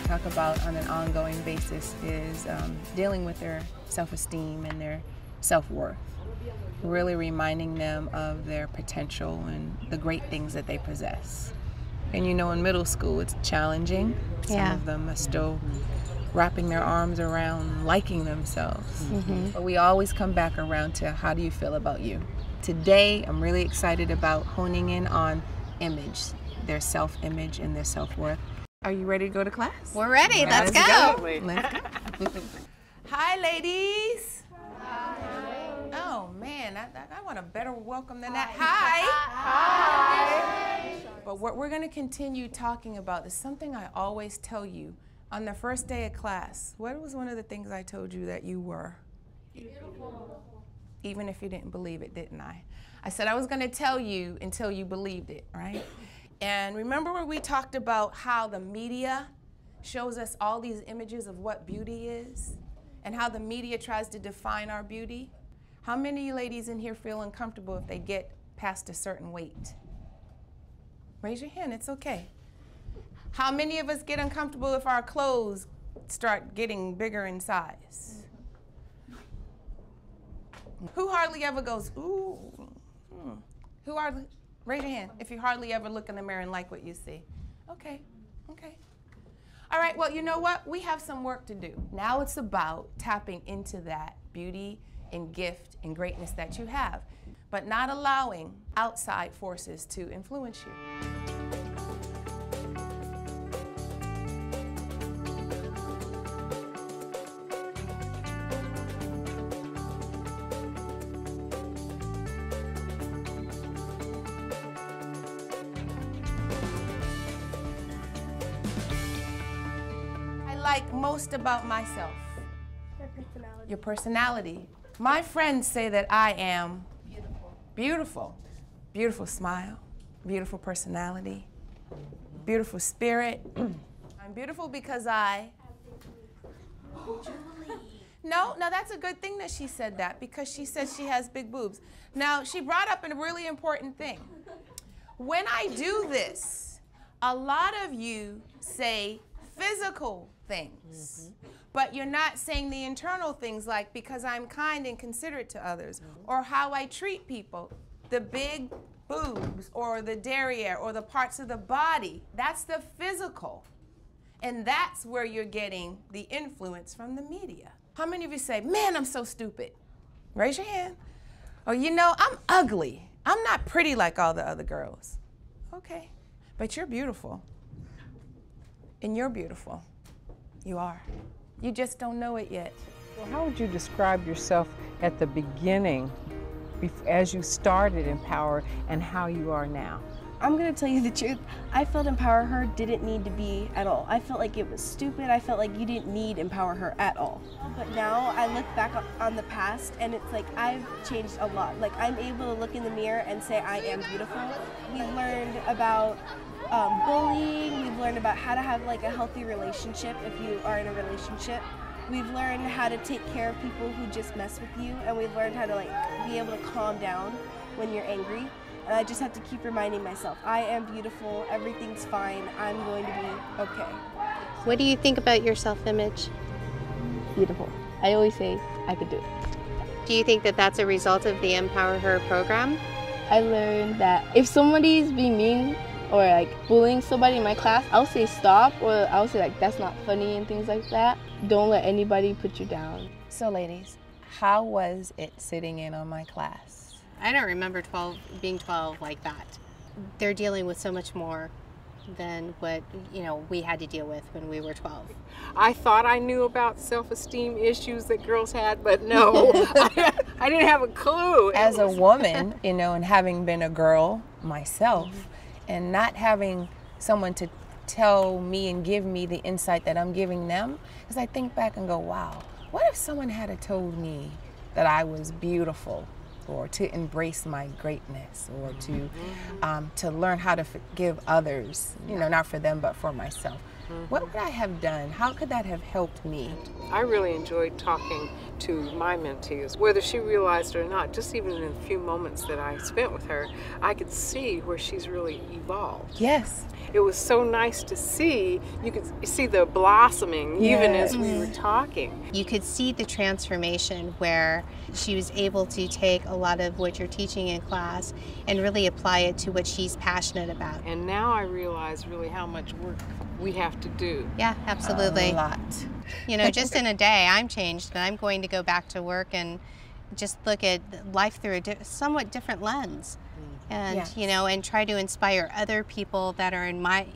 talk about on an ongoing basis is dealing with their self-esteem and their self-worth. Really reminding them of their potential and the great things that they possess. And you know, in middle school, it's challenging. Some of them are still wrapping their arms around liking themselves. But we always come back around to how do you feel about you? Today, I'm really excited about honing in on image, their self-image and their self-worth. Are you ready to go to class? We're ready. Let's go. Let's go. Hi, ladies. Oh man, I want a better welcome than that. Hi. Hi. But what we're going to continue talking about is something I always tell you on the first day of class. What was one of the things I told you that you were? Beautiful. Even if you didn't believe it, didn't I? I said I was going to tell you until you believed it, right? And remember when we talked about how the media shows us all these images of what beauty is and how the media tries to define our beauty? How many of you ladies in here feel uncomfortable if they get past a certain weight? Raise your hand, it's okay. How many of us get uncomfortable if our clothes start getting bigger in size? Who hardly ever goes, ooh? Who hardly, raise your hand if you hardly ever look in the mirror and like what you see. Okay, okay. All right, well, you know what? We have some work to do. Now it's about tapping into that beauty and gift and greatness that you have, but not allowing outside forces to influence you. Like most about myself? Your personality. Your personality. My friends say that I am beautiful. Beautiful. Beautiful smile, beautiful personality, beautiful spirit. I'm beautiful because I... No, that's a good thing that she said that, because she said she has big boobs. Now, she brought up a really important thing. When I do this, a lot of you say physical things, but you're not saying the internal things, like because I'm kind and considerate to others, or how I treat people. The big boobs or the derriere or the parts of the body, that's the physical. And that's where you're getting the influence from the media. How many of you say, man, I'm so stupid? Raise your hand. Or, you know, I'm ugly. I'm not pretty like all the other girls. Okay, but you're beautiful. And you're beautiful. You are. You just don't know it yet. Well, how would you describe yourself at the beginning, as you started EmpowHer, and how you are now? I'm going to tell you the truth. I felt EmpowHer didn't need to be at all. I felt like it was stupid. I felt like you didn't need EmpowHer at all. But now I look back on the past and it's like I've changed a lot. Like I'm able to look in the mirror and say I am beautiful. We've learned about bullying. We've learned about how to have like a healthy relationship if you are in a relationship. We've learned how to take care of people who just mess with you, and we've learned how to like be able to calm down when you're angry. And I just have to keep reminding myself, I am beautiful, everything's fine, I'm going to be okay. What do you think about your self-image? Beautiful. I always say I could do it. Do you think that that's a result of the EmpowHer program? I learned that if somebody's being mean or like bullying somebody in my class, I'll say stop, or I'll say like that's not funny and things like that. Don't let anybody put you down. So ladies, how was it sitting in on my class? I don't remember being 12 like that. They're dealing with so much more than what, you know, we had to deal with when we were 12. I thought I knew about self-esteem issues that girls had, but no, I didn't have a clue. As a woman, you know, and having been a girl myself, and not having someone to tell me and give me the insight that I'm giving them, because I think back and go, wow, what if someone had told me that I was beautiful, or to embrace my greatness, or to learn how to forgive others, you know, not for them, but for myself. what would I have done? How could that have helped me? I really enjoyed talking to my mentees, whether she realized it or not. Just even in the few moments that I spent with her, I could see where she's really evolved. Yes. It was so nice to see. You could see the blossoming even as we were talking. You could see the transformation where she was able to take a lot of what you're teaching in class and really apply it to what she's passionate about. And now I realize really how much work we have to do. Yeah, absolutely. A lot. You know, just in a day, I'm changed, and I'm going to go back to work and just look at life through a somewhat different lens. And, you know, and try to inspire other people that are in my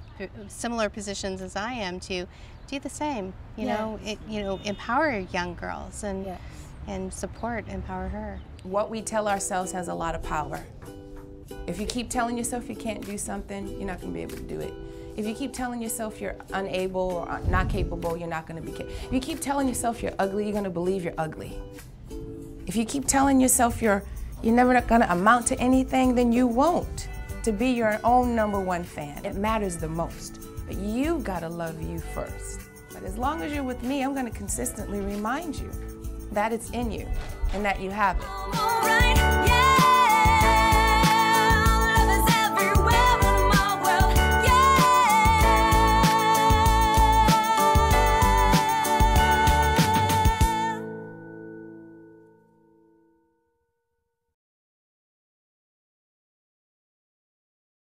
similar positions as I am to do the same. You know, empower young girls and support Empower Her. What we tell ourselves has a lot of power. If you keep telling yourself you can't do something, you're not going to be able to do it. If you keep telling yourself you're unable or not capable, you're not going to be capable. If you keep telling yourself you're ugly, you're going to believe you're ugly. If you keep telling yourself you're never going to amount to anything, then you won't. To be your own #1 fan, it matters the most. But you've got to love you first. But as long as you're with me, I'm going to consistently remind you that it's in you and that you have it. All right, yeah.